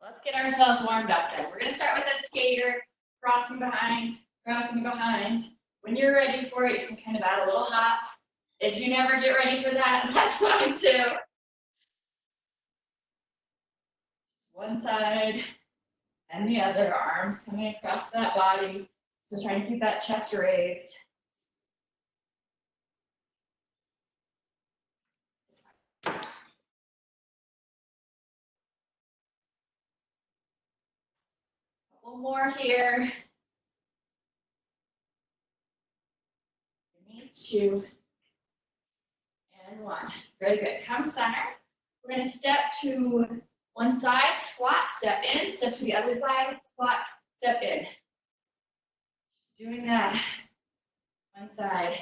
Let's get ourselves warmed up then. We're gonna start with a skater, crossing behind, crossing behind. When you're ready for it, you can kind of add a little hop. If you never get ready for that, that's fine too. One side and the other, arms coming across that body. So trying to keep that chest raised. Couple more here. You need 2 and 1. Very good. Come center. We're going to step to one side, squat, step in, step to the other side, squat, step in. Just doing that. One side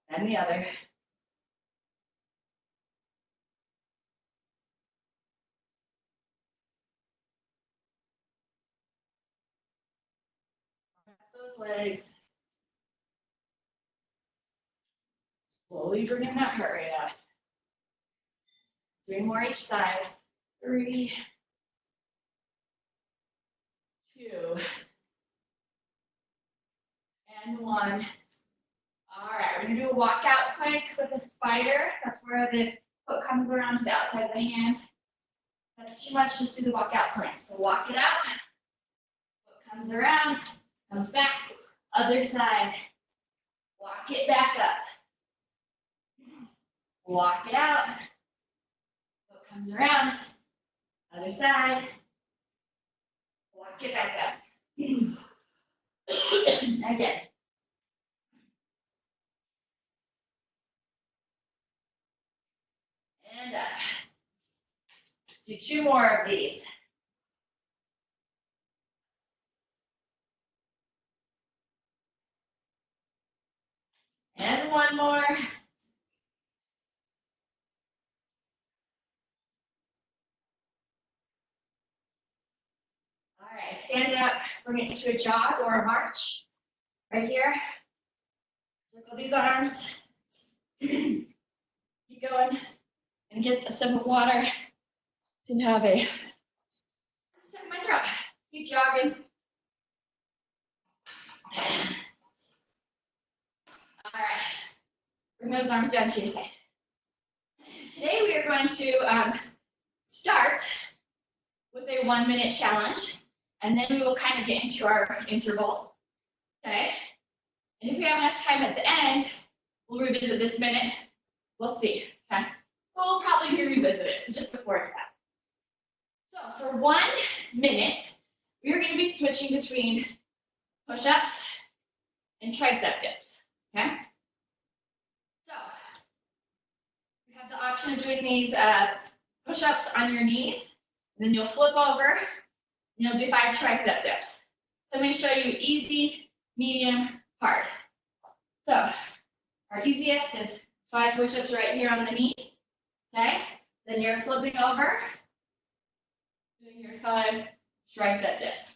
and the other. Those legs. Slowly bringing that heart rate up. 3 more each side. 3, 2, and 1. All right, we're gonna do a walkout plank with a spider. That's where the foot comes around to the outside of the hand. That's too much, just do the walkout plank. So walk it out. Foot comes around, comes back. Other side. Walk it back up. Walk it out. Foot comes around. Other side. Walk it back up. Again. And up. Let's do 2 more of these. And 1 more. All right, stand up, bring it to a jog or a march. Right here. Circle these arms. Keep going and get a sip of water. Didn't have a stuck in my throat. Keep jogging. All right, bring those arms down to your side. Today we are going to start with a 1-minute challenge, and then we will kind of get into our intervals. Okay? And if we have enough time at the end, we'll revisit this minute. We'll see. Okay? We'll probably revisit it, so just before it's that. So for 1 minute, we're going to be switching between push-ups and tricep dips. Okay? So you have the option of doing these push-ups on your knees, and then you'll flip over, and you'll do 5 tricep dips. So I'm going to show you easy, medium, hard. So our easiest is 5 push-ups right here on the knees. Okay? Then you're flipping over, doing your 5 tricep dips.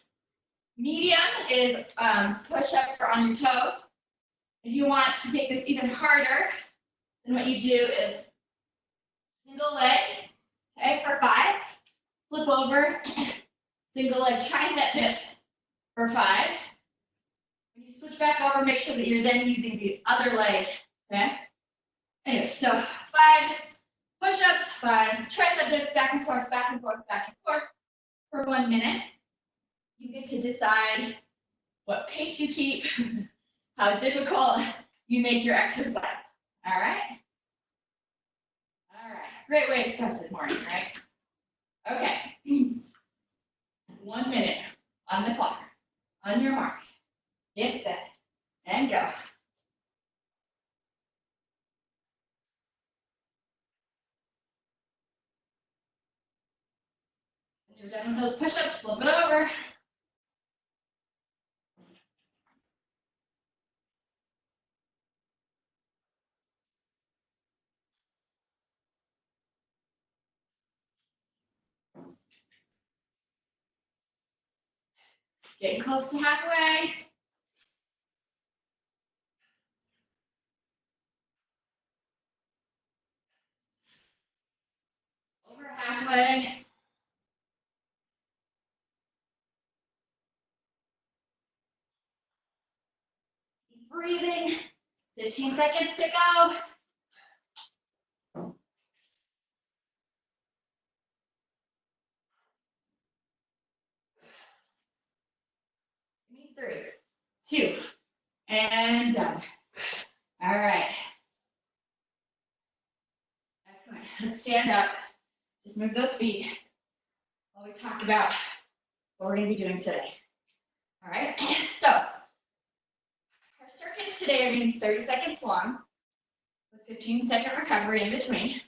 Medium is push-ups are on your toes. If you want to take this even harder, then what you do is single leg, okay, for 5, flip over, single leg tricep dips for 5. When you switch back over, make sure that you're then using the other leg, okay? Anyway, so 5 push-ups, 5 tricep dips, back and forth, back and forth, back and forth for 1 minute. You get to decide what pace you keep, how difficult you make your exercise. All right? All right. Great way to start the morning, right? Okay. 1 minute on the clock. On your mark. Get set. And go. When you're done with those push-ups, flip it over. Getting close to halfway. Over halfway. breathing. 15 seconds to go. Three, two, and done. All right. Excellent. Let's stand up. Just move those feet while we talk about what we're going to be doing today. All right. So our circuits today are going to be 30 seconds long with 15-second recovery in between.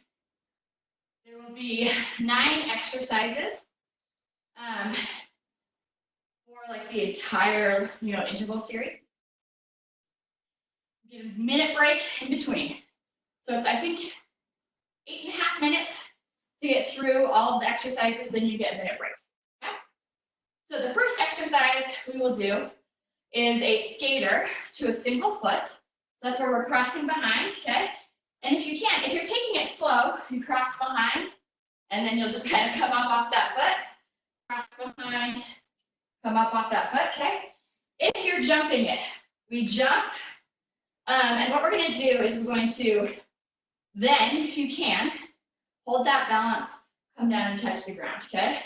There will be 9 exercises for like the entire, interval series. Get a minute break in between. So it's, I think, 8.5 minutes to get through all of the exercises, then you get a minute break. Okay? So the first exercise we will do is a skater to a single foot. So that's where we're crossing behind, okay? And if you're taking it slow, you cross behind, and then you'll just kind of come up off that foot, cross behind, come up off that foot, okay? If you're jumping it, we jump, and what we're going to do is we're going to then, if you can, hold that balance, come down and touch the ground, okay?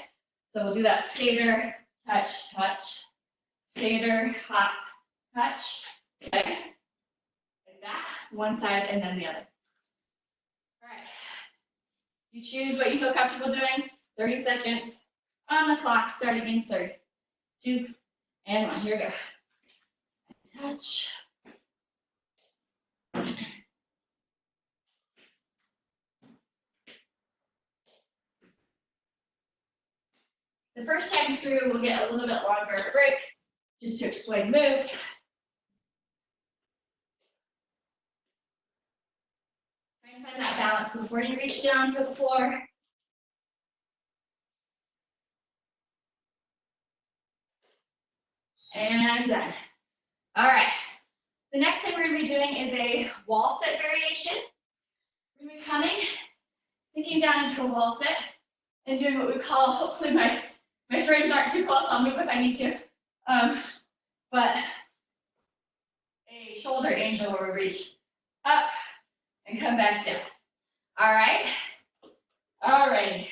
So we'll do that skater, touch, touch, skater, hop, touch, okay? Like that, one side and then the other. All right. You choose what you feel comfortable doing, 30 seconds on the clock, starting in 3, 2, and 1. Here we go. Touch. The first time through, we'll get a little bit longer breaks just to explain moves. Try and find that balance before you reach down for the floor. And done. All right. The next thing we're going to be doing is a wall sit variation. We're going to be coming, sinking down into a wall sit, and doing what we call, hopefully my friends aren't too close, I'll move if I need to, but a shoulder angel where we reach up and come back down. All right. All right.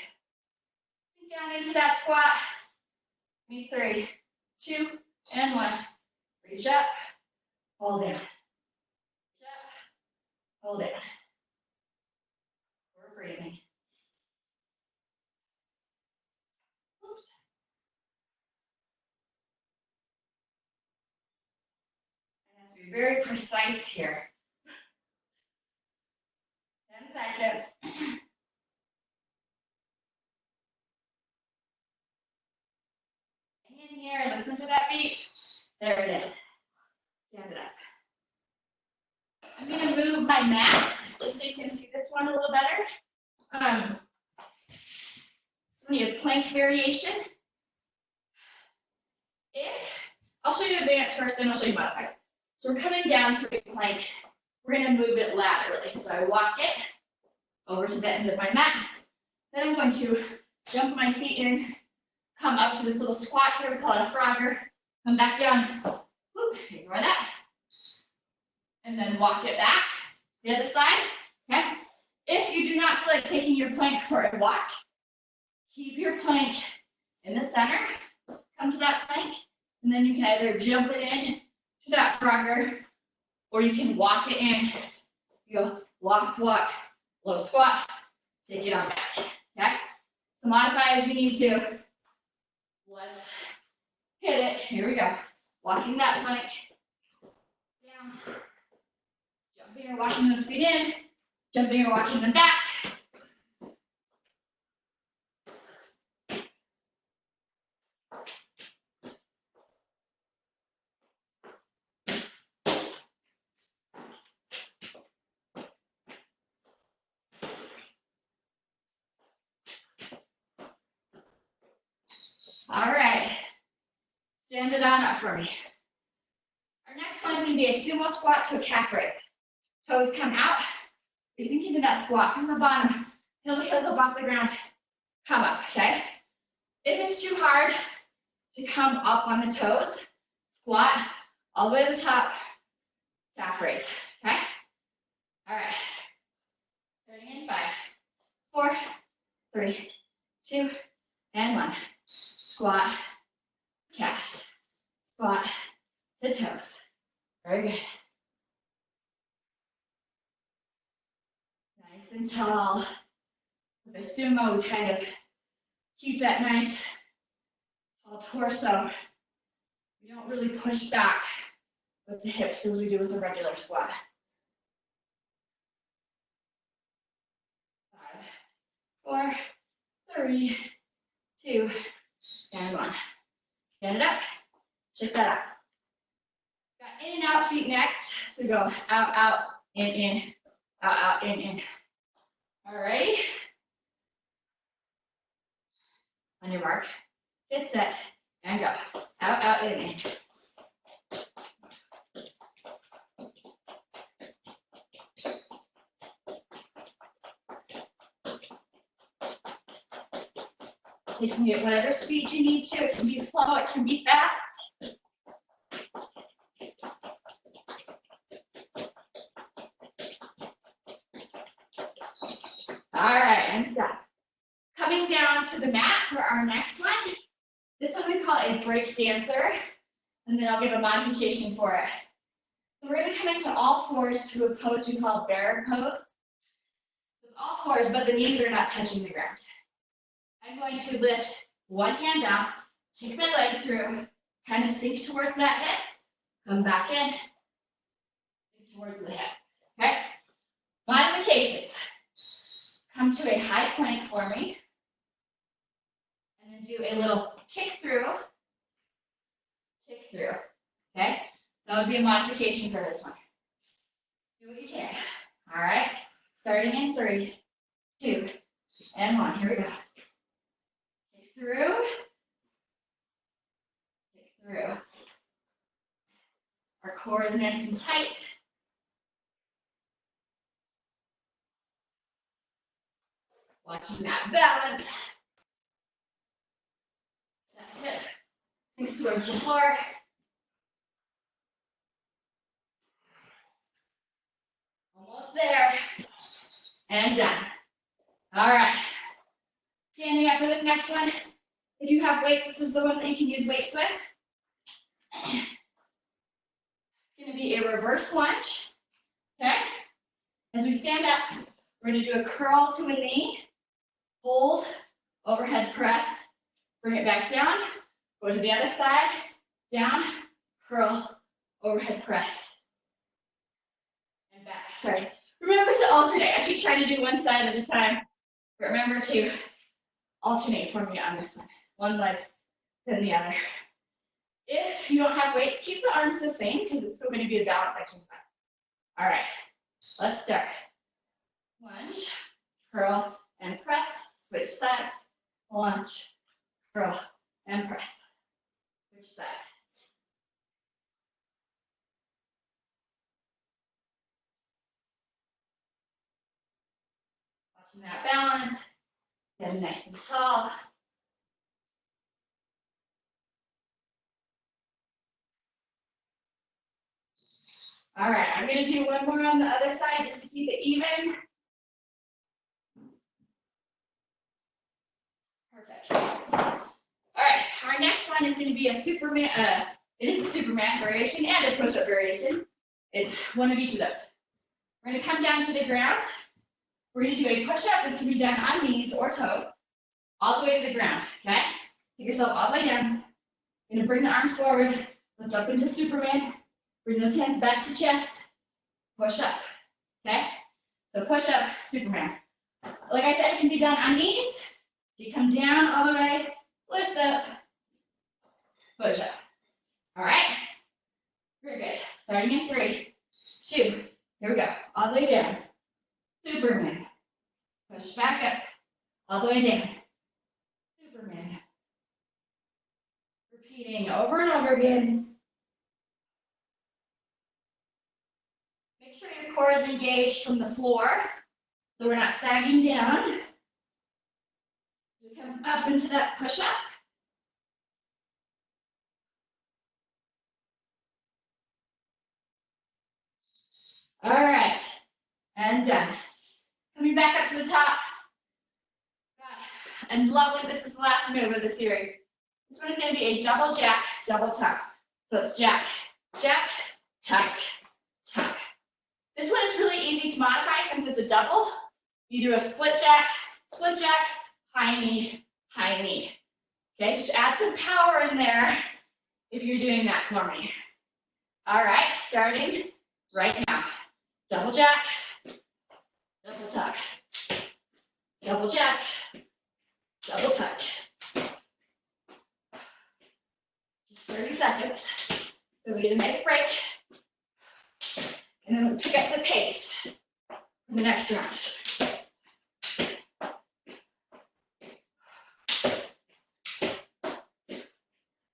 Sink down into that squat. 3, 2, and 1. Reach up, hold down. Reach up, hold down. We're breathing. Oops. And has to be very precise here. 10 seconds. Hang in here, listen to that beat. There it is. Stand it up. I'm going to move my mat just so you can see this one a little better. It's going to be a plank variation. I'll show you advanced first, then I'll show you modified. So we're coming down to a plank. We're going to move it laterally. So I walk it over to the end of my mat. Then I'm going to jump my feet in, come up to this little squat here. We call it a frogger. Come back down. Whoop, ignore that. And then walk it back. The other side. Okay. If you do not feel like taking your plank for a walk, keep your plank in the center. Come to that plank. And then you can either jump it in to that frogger, or you can walk it in. You go walk, walk, low squat, take it on back. Okay? So modify as you need to. Let's hit it. Here we go. Walking that plank down. Jumping or walking those feet in. Jumping or walking them back. All right, stand it on up for me. Our next one is going to be a sumo squat to a calf raise. Toes come out, we sink into that squat from the bottom, heel the heels up off the ground, come up, okay? If it's too hard to come up on the toes, squat all the way to the top, calf raise, okay? All right, starting in 5, 4, 3, 2, and 1. Squat, calves, squat to toes. Very good. Nice and tall. With a sumo, we kind of keep that nice tall torso. We don't really push back with the hips as we do with a regular squat. 5, 4, 3, 2, and 1. Stand it up. Check that out. Got in and out feet next. So go out, out, in, out, out, in. Alrighty. On your mark, get set, and go. Out, out, in. Taking it whatever speed you need to. It can be slow, it can be fast. All right, and stop. Coming down to the mat for our next one. This one we call a break dancer, and then I'll give a modification for it. So we're going to come into all fours to a pose we call bear pose. With all fours, but the knees are not touching the ground. I'm going to lift one hand up, kick my leg through, kind of sink towards that hip, come back in, sink towards the hip. Okay? Modifications. Come to a high plank for me. And then do a little kick through. Okay? That would be a modification for this one. Do what you can. All right? Starting in 3, 2, and 1. Here we go. Kick through. Kick through. Our core is nice and tight. Watching that balance. That hip sinks towards the floor. Almost there. And done. All right. Standing up for this next one. If you have weights, this is the one that you can use weights with. It's going to be a reverse lunge. Okay? As we stand up, we're going to do a curl to a knee. Hold, overhead press. Bring it back down. Go to the other side. Down, curl, overhead press. And back. Sorry. Remember to alternate. I keep trying to do one side at a time. But remember to alternate for me on this one. One leg, then the other. If you don't have weights, keep the arms the same because it's still going to be a balance exercise. All right, let's start. Lunge, curl, and press. Switch sides. Lunge, curl, and press. Switch sides. Watching that balance. Stand nice and tall. All right, I'm going to do one more on the other side just to keep it even. Perfect. All right, our next one is going to be a Superman. It is a Superman variation and a push-up variation. It's one of each of those. We're going to come down to the ground. We're going to do a push-up. This can be done on knees or toes, all the way to the ground, okay? Take yourself all the way down. You're going to bring the arms forward, lift up into Superman, bring those hands back to chest, push up, okay? So push up, Superman. Like I said, it can be done on knees. So you come down all the way, lift up, push up. All right? Very good. Starting in 3, 2, here we go. All the way down. Superman. Push back up. All the way down. Superman. Repeating over and over again. Make sure your core is engaged from the floor so we're not sagging down. We come up into that push-up. All right, and done. Coming back up to the top. God, and lovely, this is the last move of the series. This one is going to be a double jack, double tuck. So it's jack, jack, tuck, tuck. This one is really easy to modify since it's a double. You do a split jack, high knee, high knee. Okay, just add some power in there if you're doing that for me. All right, starting right now. Double jack, double tuck, double jack, double tuck. Just 30 seconds. Then we get a nice break. And then we'll pick up the pace for the next round.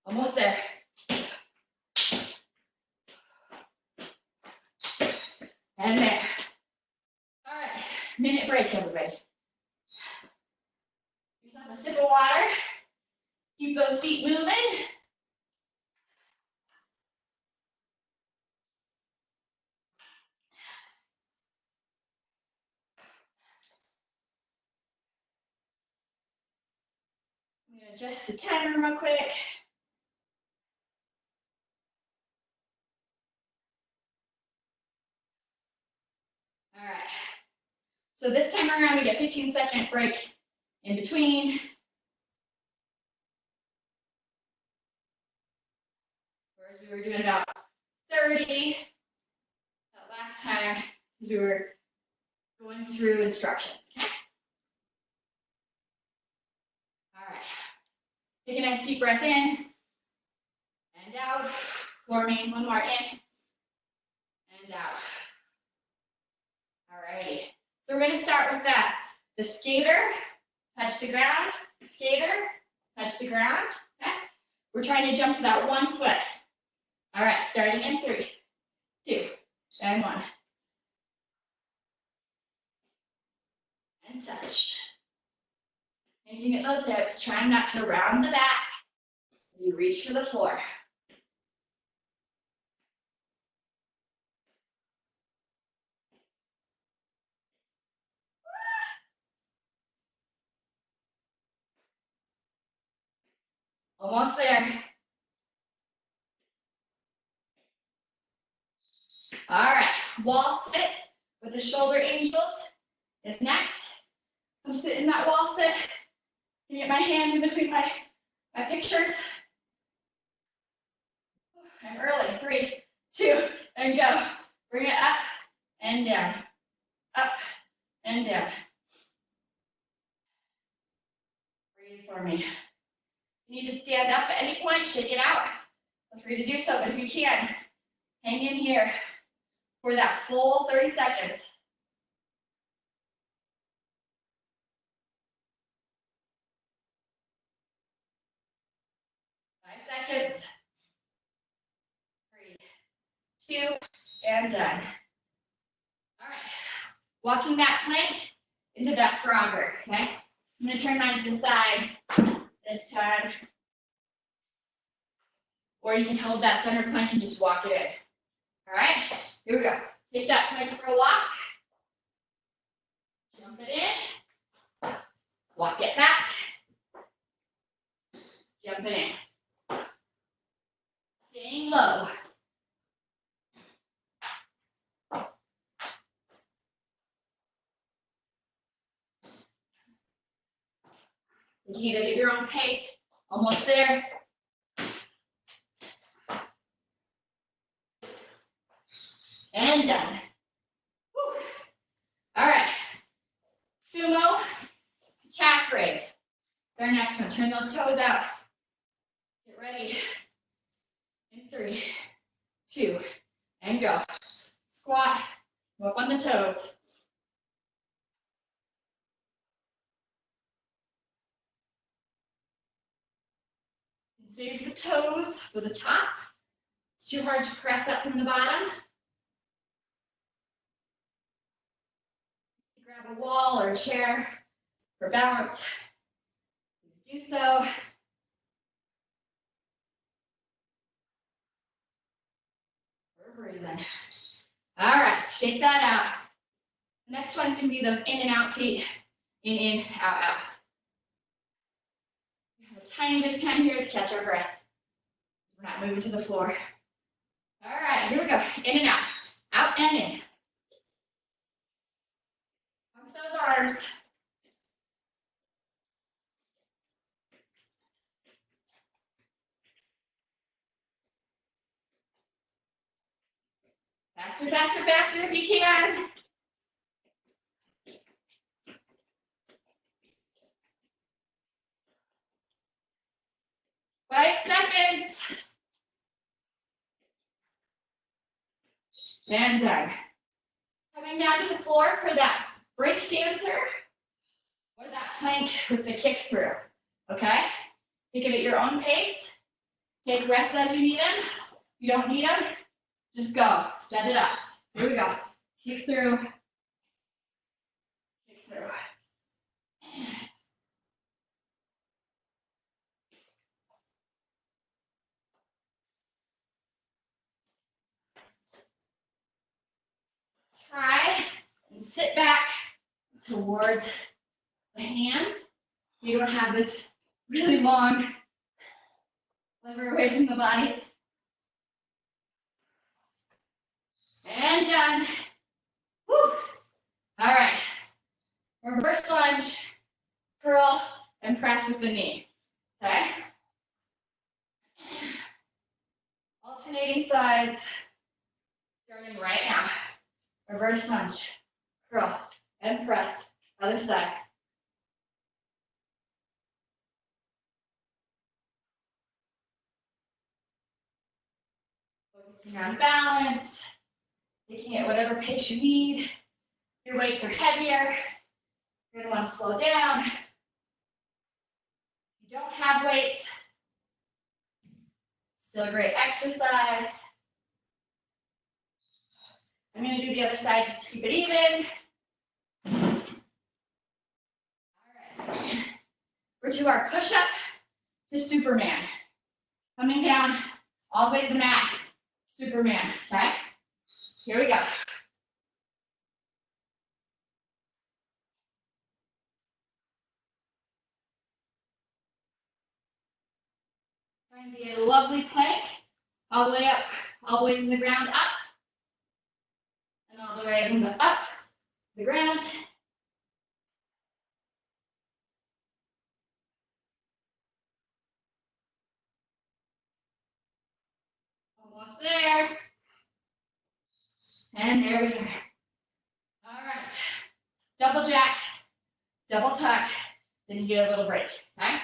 Almost there. And there. All right, minute break, everybody. Use up a sip of water. Keep those feet moving. I'm gonna adjust the timer real quick. All right. So this time around, we get 15-second break in between. Whereas we were doing about 30 that last time because we were going through instructions, okay? All right. Take a nice deep breath in and out. Forming one more in and out. All righty. So we're going to start with that. The skater, touch the ground, skater, touch the ground. Okay? We're trying to jump to that 1 foot. All right, starting in 3, 2, and 1. And touch. Looking at those hips, trying not to round the back as you reach for the floor. Almost there. All right, wall sit with the shoulder angels is next. I'm sitting in that wall sit. Get my hands in between my pictures. I'm early. 3, 2, and go. Bring it up and down. Up and down. Breathe for me. If you need to stand up at any point, shake it out. Feel free to do so, but if you can, hang in here for that full 30 seconds. 5 seconds. 3, 2, and done. All right. Walking that plank into that frogger, okay? I'm going to turn mine to the side this time. Or you can hold that center plank and just walk it in. All right, here we go. Take that plank for a walk. Jump it in. Walk it back. Jump it in. Staying low. You can hit it at your own pace. Almost there. And done. Whew. All right. Sumo to calf raise. Our next one. Turn those toes out. Get ready. In 3, 2, and go. Squat. Go up on the toes. Save the toes for the top. It's too hard to press up from the bottom. Grab a wall or a chair for balance. Please do so. We're breathing. All right, shake that out. The next one's gonna be those in and out feet. In, out, out. We have a tiny bit of time here to catch our breath. We're not moving to the floor. All right, here we go. In and out and in. Pump those arms. Faster, faster, faster if you can. 5 seconds. And done. Coming down to the floor for that break dancer or that plank with the kick through. Okay? Take it at your own pace. Take rests as you need them. If you don't need them, just go. Set it up. Here we go. Kick through. Kick through. Try and sit back towards the hands so you don't have this really long lever away from the body. And done. Woo. All right. Reverse lunge, curl, and press with the knee. Okay? Alternating sides. Starting right now. Reverse lunge, curl, and press. Other side. Focusing on balance. Taking it whatever pace you need. Your weights are heavier. You're going to want to slow down. If you don't have weights, still a great exercise. I'm going to do the other side just to keep it even. All right. We're to our push-up to Superman. Coming down all the way to the mat. Superman, okay? Here we go. Try and be a lovely plank. All the way up, all the way from the ground up. And all the way from the up, the ground. Almost there. And there we go. All right. Double jack, double tuck, then you get a little break, okay?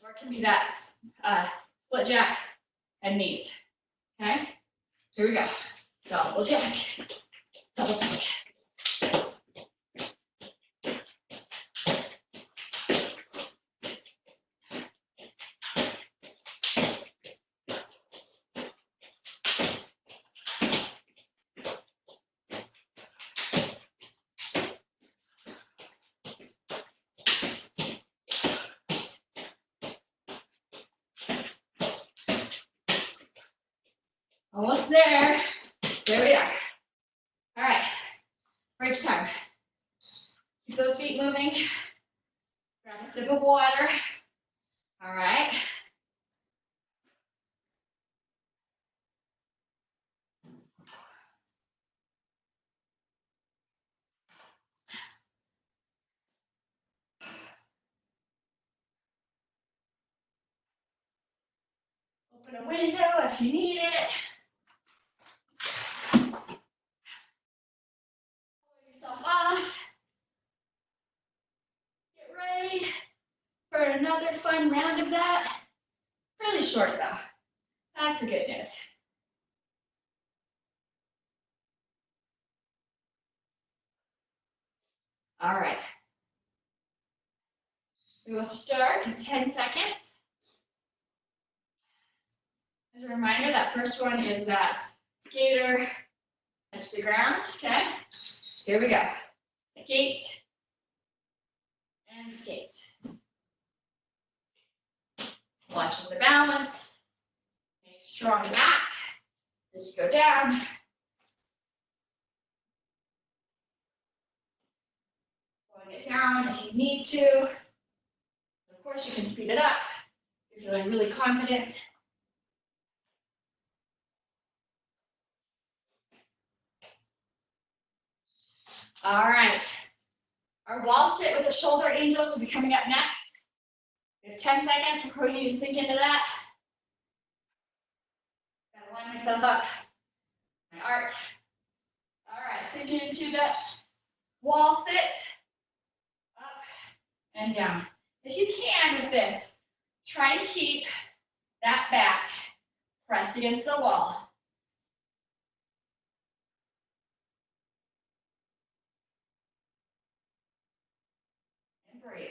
Or it can be that split jack and knees, okay? Here we go. Double jack, double tuck. Almost there. There we are. All right. Break time. Keep those feet moving. Grab a sip of water. All right. Open a window if you need it. Pull yourself off. Get ready for another fun round of that. Really short though. That's the good news. All right. We will start in 10 seconds. As a reminder, that first one is that skater touch the ground, okay? Here we go. Skate and skate. Watching the balance. Nice strong back as you go down. down if you need to. Of course, you can speed it up if you're feeling really confident. All right. Our wall sit with the shoulder angels will be coming up next. We have 10 seconds before we need to sink into that. Gotta line myself up. My arch. All right, sinking into that wall sit. Up and down. If you can with this, try and keep that back pressed against the wall. And breathe.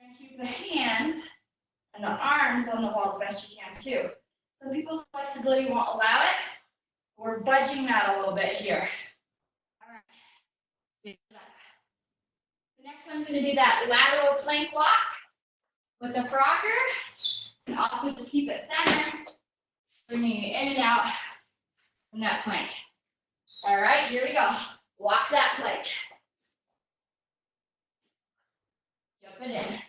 And keep the hands and the arms on the wall the best you can too. Some people's flexibility won't allow it. We're budging that a little bit here. All right. The next one's going to be that lateral plank walk with the frogger. And also just keep it centered, bringing it in and out from that plank. All right, here we go. Walk that plank. Jump it in.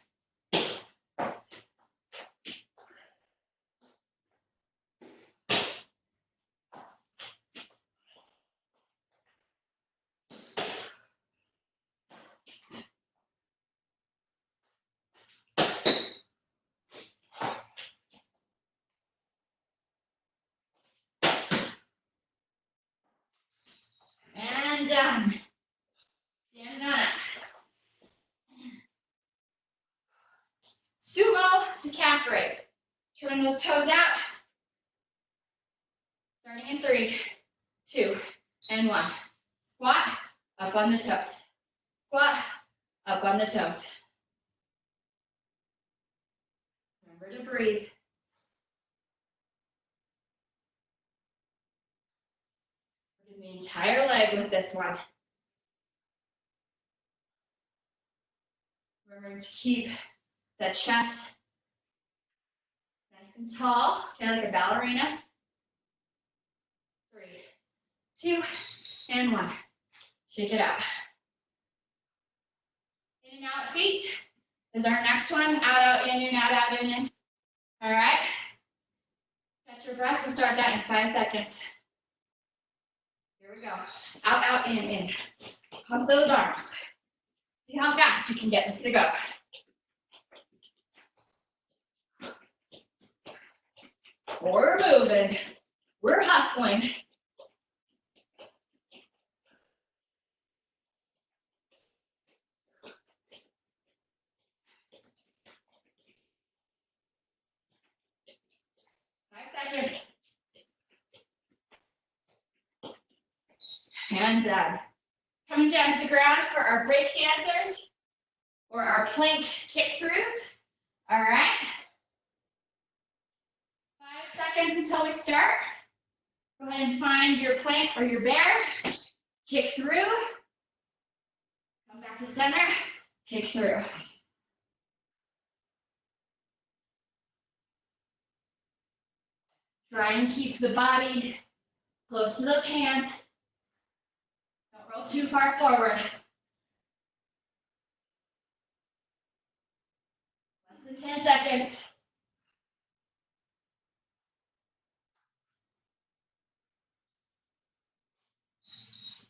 And down. Stand on it. Sumo to calf raise. Turn those toes out. Starting in 3, 2, and 1. Squat, up on the toes. Squat, up on the toes. Remember to breathe. Working the entire leg with this one. Remembering to keep that chest nice and tall, kind of like a ballerina. 3, 2, and 1. Shake it out. In and out feet is our next one. Out, out, in, out, in. All right. Catch your breath. We'll start that in 5 seconds. Here we go. Out, out, in. Pump those arms. See how fast you can get this to go. We're moving. We're hustling. Seconds. And coming down to the ground for our break dancers or our plank kick throughs. All right. 5 seconds until we start. Go ahead and find your plank or your bear. Kick through. Come back to center. Kick through. Try and keep the body close to those hands. Don't roll too far forward. Less than 10 seconds.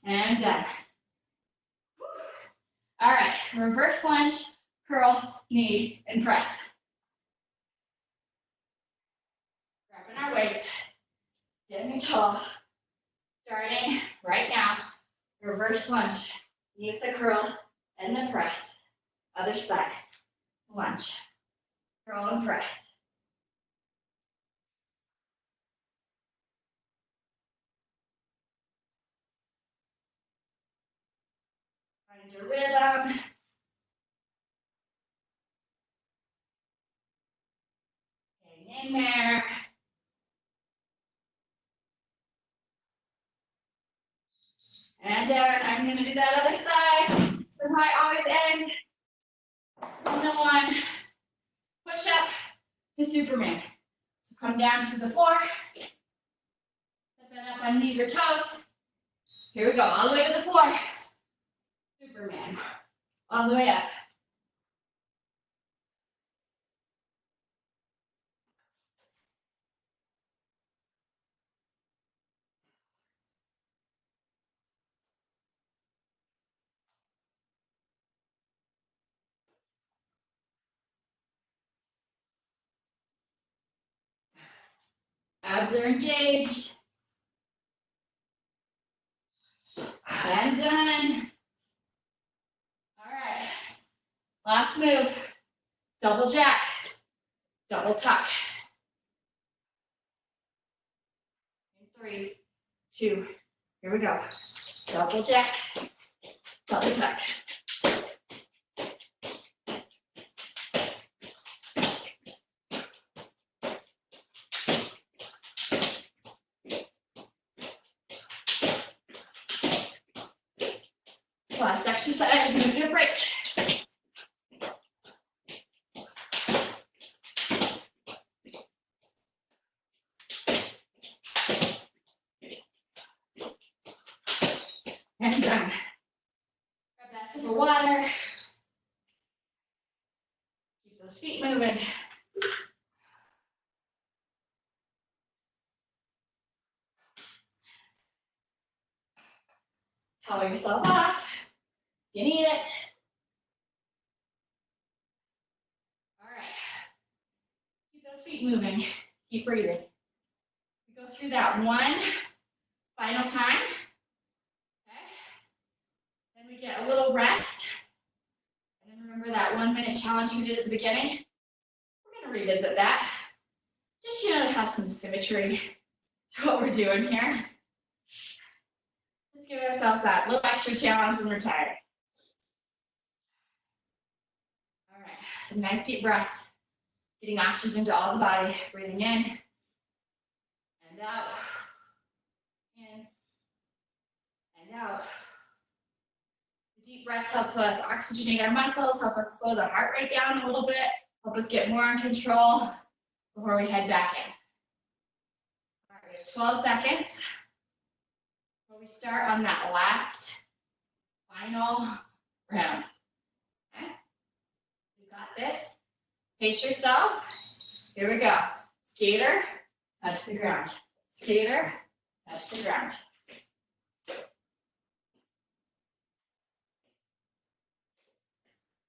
And done. All right, reverse lunge, curl, knee, and press. Grabbing our weights, standing tall. Starting right now, reverse lunge. Knee with the curl and the press. Other side, lunge, curl and press. Find your rhythm. Hang in there. And down. I'm going to do that other side. So I always end on the one. Push up to Superman. So come down to the floor. Set that up on knees or toes. Here we go. All the way to the floor. Superman. Superman. All the way up. Abs are engaged. And done. All right. Last move. Double jack. Double tuck. In 3, 2, here we go. Double jack. Double tuck. Last exercise, we're going to do a break. And done. Grab that sip of water. Keep those feet moving. Towel yourself off. You need it. All right. Keep those feet moving. Keep breathing. We go through that one final time. Okay. Then we get a little rest. And then remember that 1 minute challenge we did at the beginning? We're going to revisit that. Just, to have some symmetry to what we're doing here. Let's give ourselves that little extra challenge when we're tired. All right, some nice deep breaths. Getting oxygen to all the body. Breathing in and out. In and out. The deep breaths help us oxygenate our muscles, help us slow the heart rate down a little bit, help us get more in control before we head back in. All right, we have 12 seconds. We start on that last final round. Okay? You got this. Pace yourself. Here we go. Skater, touch the ground. Skater, touch the ground.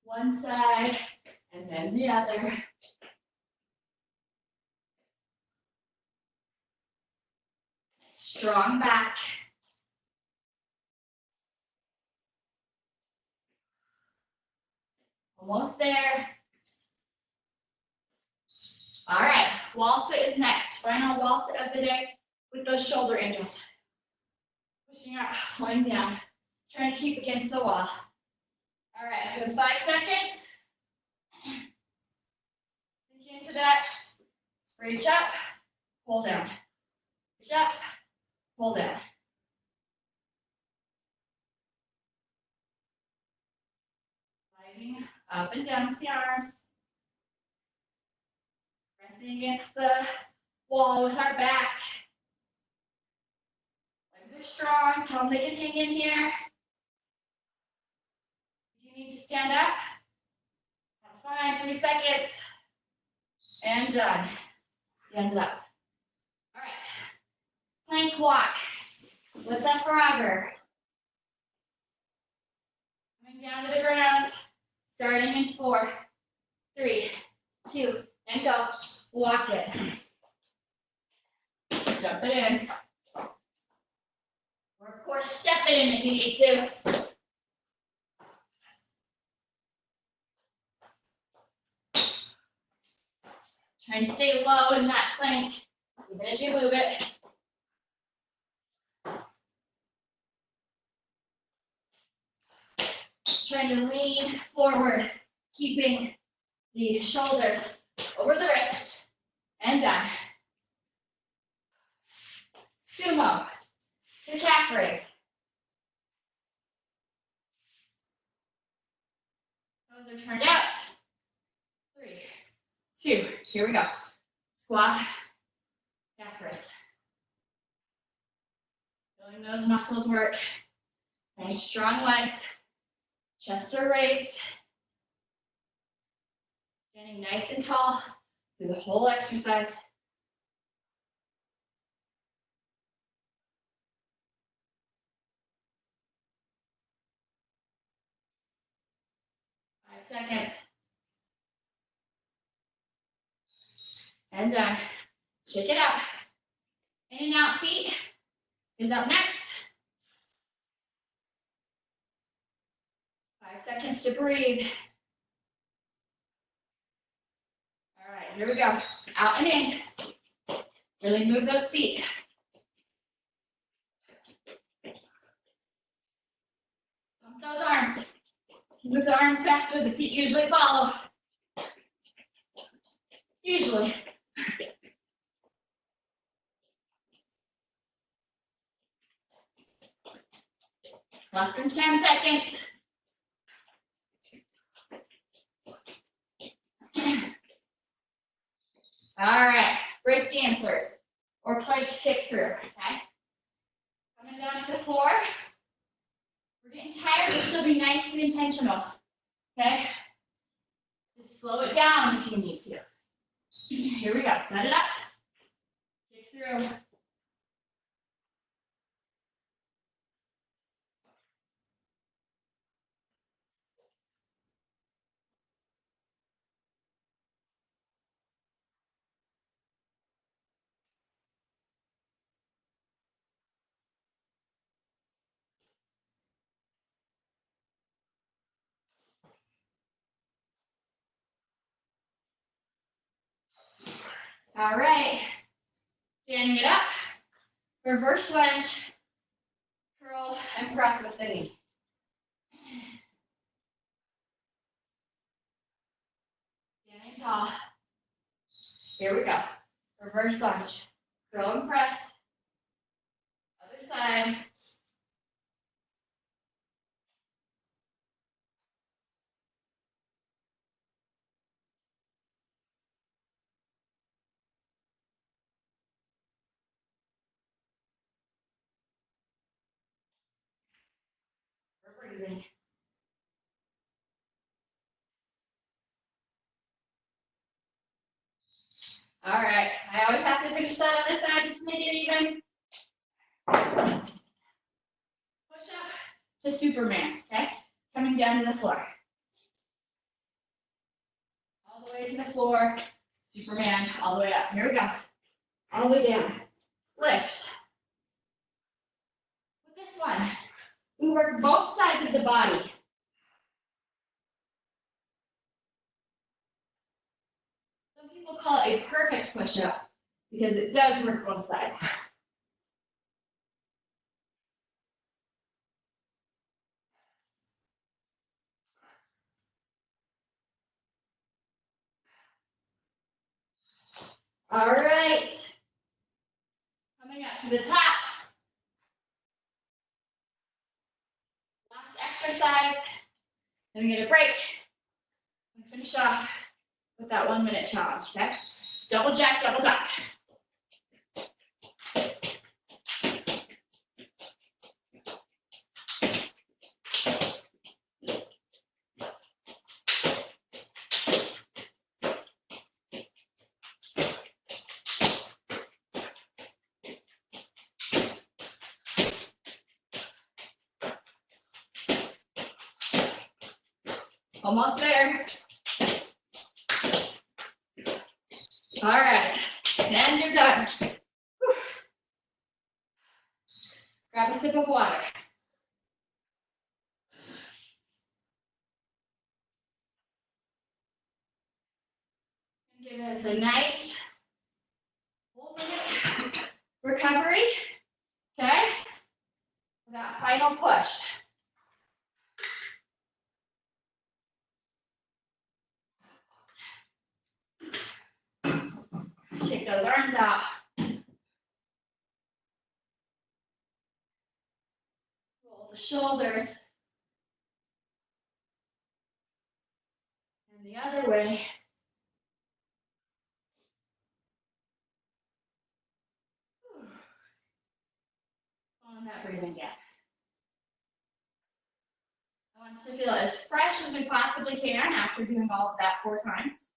One side and then the other. Strong back. Almost there. All right, wall sit is next. Final wall sit of the day with those shoulder angles. Pushing up, lying down. Trying to keep against the wall. All right, we have 5 seconds. Sink into that. Reach up, pull down. Reach up, pull down. Sliding up and down with the arms. Pressing against the wall with our back. Legs are strong. Tell them they can hang in here. If you need to stand up, that's fine. 3 seconds. And done. Stand up. All right. Plank walk. Lift up forever. Coming down to the ground. Starting in 4, 3, 2, and go. Walk it. Jump it in. Or of course, step it in if you need to. Trying to stay low in that plank, even as you move it. Trying to lean forward, keeping the shoulders over the wrists, and down. Sumo, to calf raise. Toes are turned out. 3, 2, here we go. Squat, calf raise. Feeling those muscles work. Nice strong legs. Chests are raised. Standing nice and tall through the whole exercise. Seconds. And done. Shake it out. In and out feet is up next. 5 seconds to breathe. All right, here we go. Out and in. Really move those feet. Pump those arms. Move the arms faster, the feet usually follow. Usually. Less than 10 seconds. All right, break dancers or plank kick through, okay? Coming down to the floor. We're getting tired, but still be nice and intentional, okay? Just slow it down if you need to. Here we go, set it up. Kick through. All right, standing it up. Reverse lunge, curl, and press with the knee. Standing tall. Here we go. Reverse lunge, curl and press. Other side. We're breathing. All right, I always have to finish that on this side just to make it even. Push up to Superman, okay? Coming down to the floor. All the way to the floor. Superman, all the way up. Here we go. All the way down. Lift. With this one, we work both sides of the body. Some people call it a perfect push-up because it does work both sides. All right. Coming up to the top. Last exercise. Then we get a break. And finish off with that 1 minute challenge, okay? Double jack, double tuck. Almost there. All right, and you're done. Whew. Grab a sip of water. Give us a nice full minute recovery, okay? That final push. Shake those arms out. Roll the shoulders. And the other way. On that breathing again. I Want us to feel as fresh as we possibly can after doing all of that 4 times.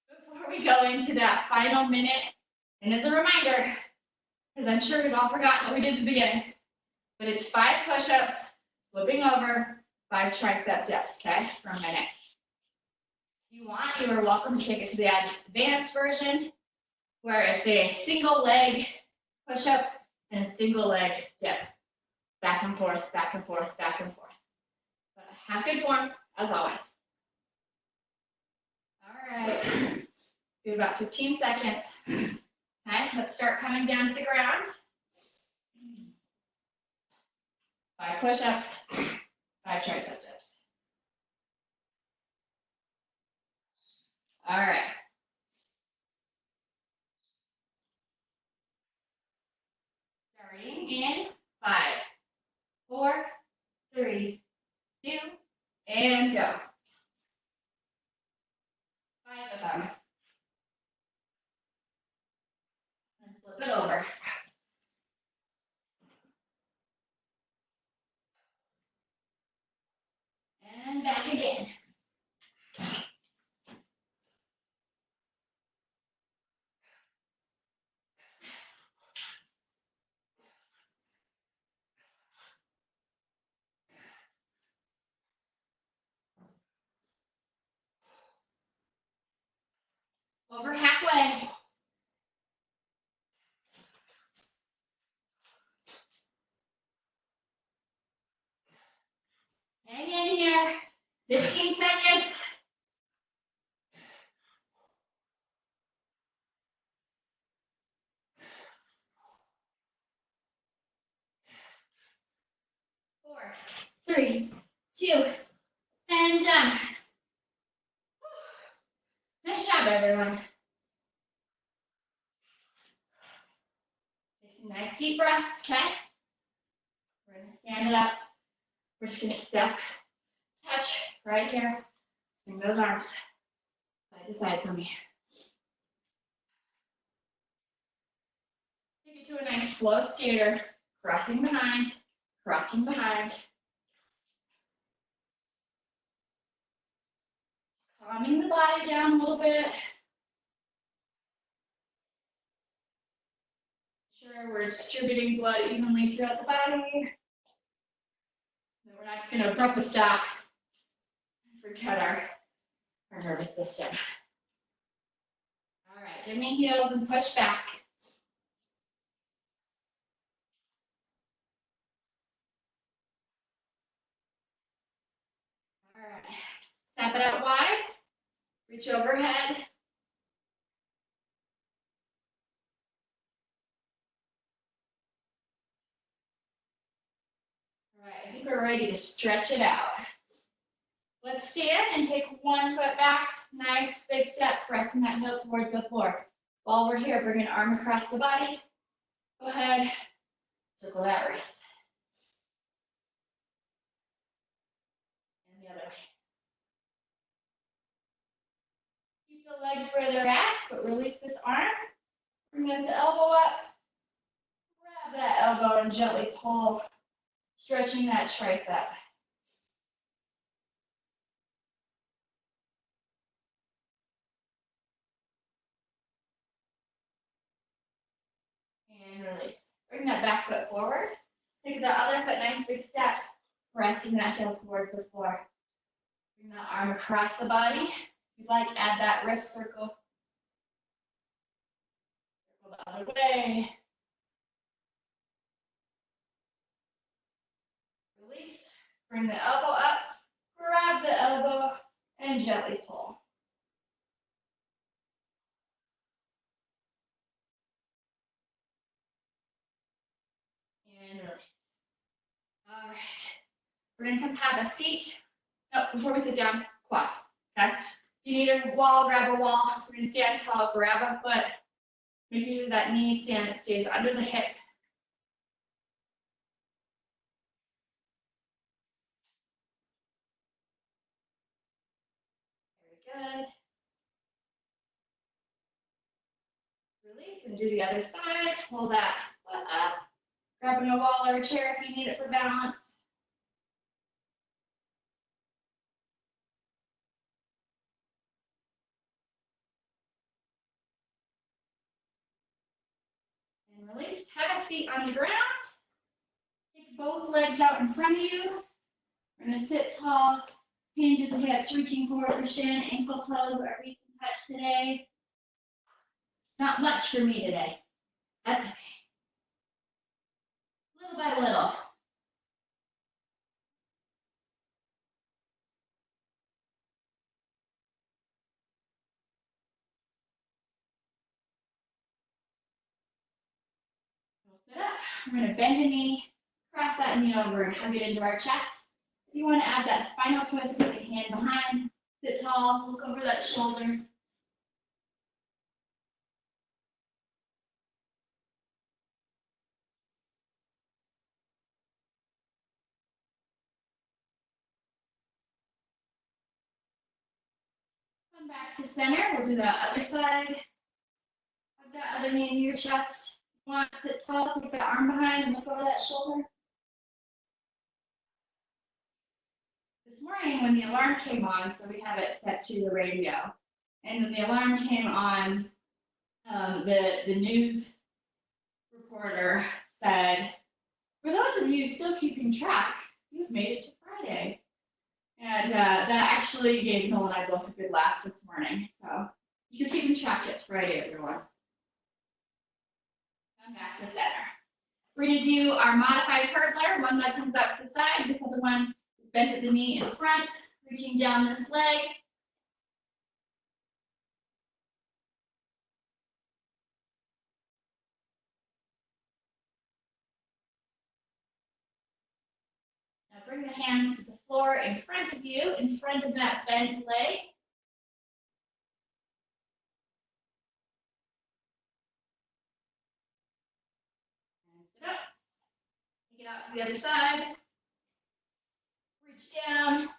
Before we go into that final minute, and as a reminder, because I'm sure we've all forgotten what we did at the beginning, but it's 5 push-ups, flipping over, 5 tricep dips, okay, for a minute. If you want, you are welcome to take it to the advanced version, where it's a single leg push-up and a single leg dip. Back and forth, back and forth, back and forth. But have good form, as always. All right, do about 15 seconds. Okay, let's start coming down to the ground. 5 push-ups, 5 tricep dips. All right. Starting in 5, 4, 3, 2, and go. 5 of them. And flip it over. And back again. Over halfway. Hang in here. 15 seconds. 4, 3, 2, and done. Nice job, everyone. Take some nice deep breaths, okay? We're gonna stand it up. We're just gonna step, touch right here. Swing those arms side to side for me. Take it to a nice slow skater, crossing behind, crossing behind. Calming the body down a little bit. Sure, we're distributing blood evenly throughout the body. And we're not just going to abruptly stop and forget our nervous system. All right, give me heels and push back. All right, tap it out wide. Reach overhead. All right, I think we're ready to stretch it out. Let's stand and take one foot back. Nice big step, pressing that heel towards the floor. While we're here, bring an arm across the body. Go ahead, circle that wrist. And the other way. Keep the legs where they're at, but release this arm. Bring this elbow up. Grab that elbow and gently pull, stretching that tricep. And release. Bring that back foot forward. Take the other foot, nice big step, pressing that heel towards the floor. Bring that arm across the body. If you'd like, add that wrist circle. Circle the other way. Release. Bring the elbow up. Grab the elbow and gently pull. And release. All right. We're going to come have a seat. Oh, before we sit down, quads. Okay? If you need a wall, grab a wall. We're going to stand tall, grab a foot. Making sure that knee stays under the hip. Very good. Release and do the other side. Pull that foot up. Grabbing a wall or a chair if you need it for balance. Release. Have a seat on the ground. Take both legs out in front of you. We're going to sit tall, hinge at the hips, reaching forward for shin, ankle, toes, wherever you can touch today. Not much for me today. That's okay. Little by little. We'll sit up. We're going to bend the knee, cross that knee over, and hug it into our chest. If you want to add that spinal twist, put your hand behind. Sit tall, look over that shoulder. Come back to center. We'll do that other side. Have that other knee in your chest. If you want to sit tall, take that arm behind and look over that shoulder. This morning when the alarm came on, so we have it set to the radio, and when the alarm came on, the news reporter said, for those of you still keeping track, you've made it to Friday. And that actually gave Noel and I both a good laugh this morning. So if you're keeping track, it's Friday, everyone. Come back to center. We're going to do our modified hurdler. One leg comes out to the side. This other one is bent at the knee in front, reaching down this leg. Now bring the hands to the floor in front of you, in front of that bent leg. And sit up. Take it out to the other side. Reach down. Now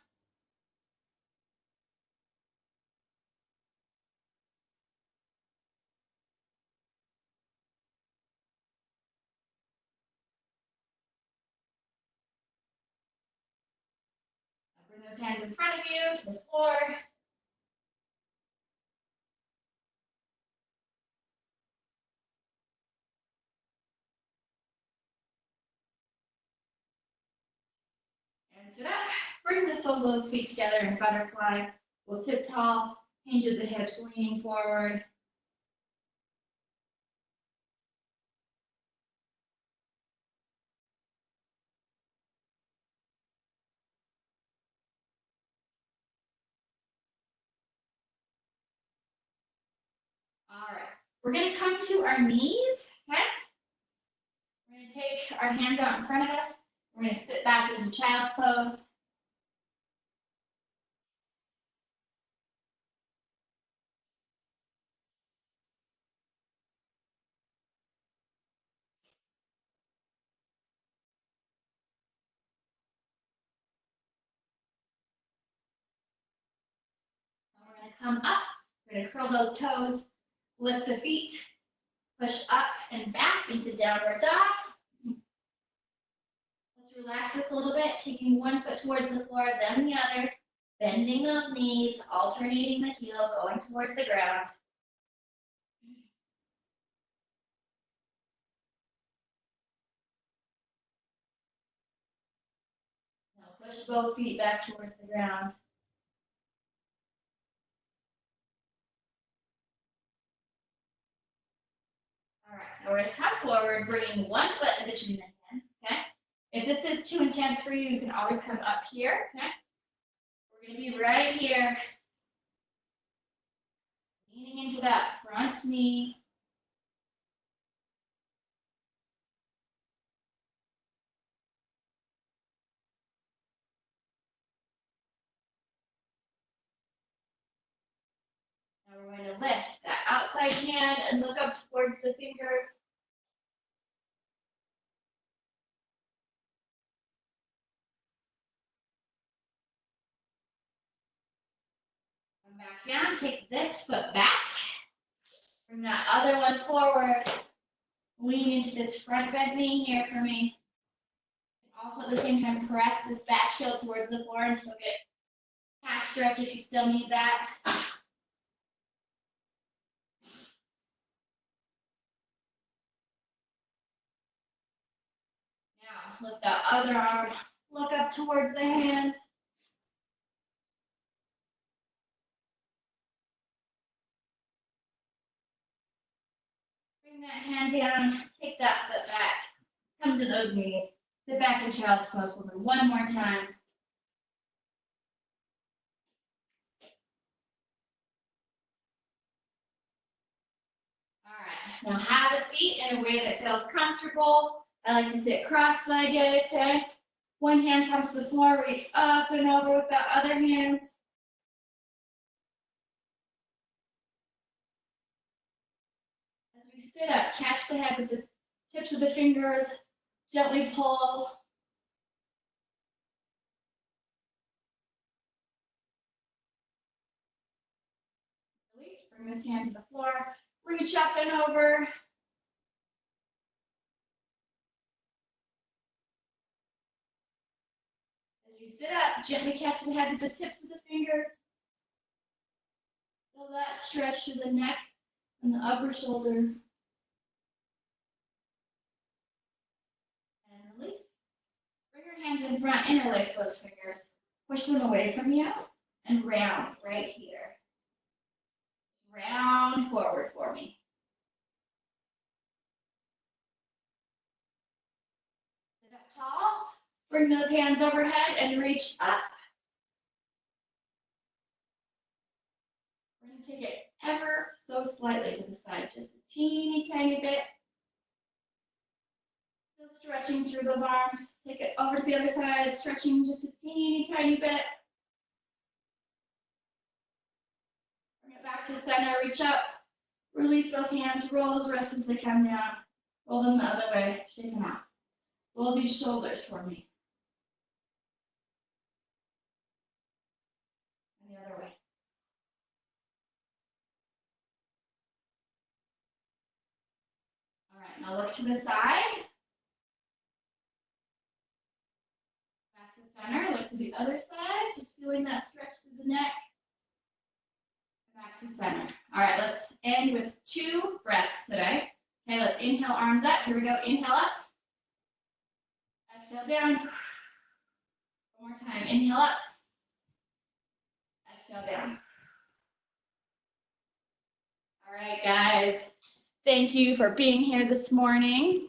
bring those hands in front of you to the floor. And sit up. Bring the soles of those feet together in butterfly. We'll sit tall, hinge at the hips, leaning forward. All right, we're going to come to our knees, okay? We're going to take our hands out in front of us. We're going to sit back into child's pose. And we're going to come up. We're going to curl those toes, lift the feet, push up and back into downward dog. Let's relax this a little bit, taking one foot towards the floor, then the other, bending those knees, alternating the heel, going towards the ground. Now push both feet back towards the ground. All right, now we're going to come forward, bringing one foot in between the hands, okay? If this is too intense for you, you can always come up here, okay? We're going to be right here, leaning into that front knee. Now we're going to lift that outside hand and look up towards the fingers. Come back down, take this foot back. Bring that other one forward. Lean into this front bent knee here for me. Also at the same time, press this back heel towards the floor and still get calf stretch if you still need that. Lift that other arm. Look up towards the hands. Bring that hand down. Take that foot back. Come to those knees. Sit back in child's pose. We'll do one more time. All right. Now have a seat in a way that feels comfortable. I like to sit cross-legged, okay? One hand comes to the floor, reach up and over with that other hand. As we sit up, catch the head with the tips of the fingers, gently pull. Release, bring this hand to the floor, reach up and over. As you sit up, gently catch the head with the tips of the fingers. Feel that stretch through the neck and the upper shoulder. And release. Bring your hands in front, interlace those fingers. Push them away from you and round right here. Round forward for me. Sit up tall. Bring those hands overhead and reach up. We're going to take it ever so slightly to the side, just a teeny tiny bit. Still stretching through those arms. Take it over to the other side, stretching just a teeny tiny bit. Bring it back to center, reach up. Release those hands, roll those wrists as they come down. Roll them the other way, shake them out. Roll these shoulders for me. And the other way. All right, now look to the side. Back to center, look to the other side. Just feeling that stretch through the neck. Back to center. All right, let's end with 2 breaths today. Okay, let's inhale, arms up. Here we go, inhale up. Exhale down. One more time, inhale up. Exhale down. All right, guys. Thank you for being here this morning.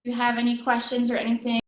If you have any questions or anything,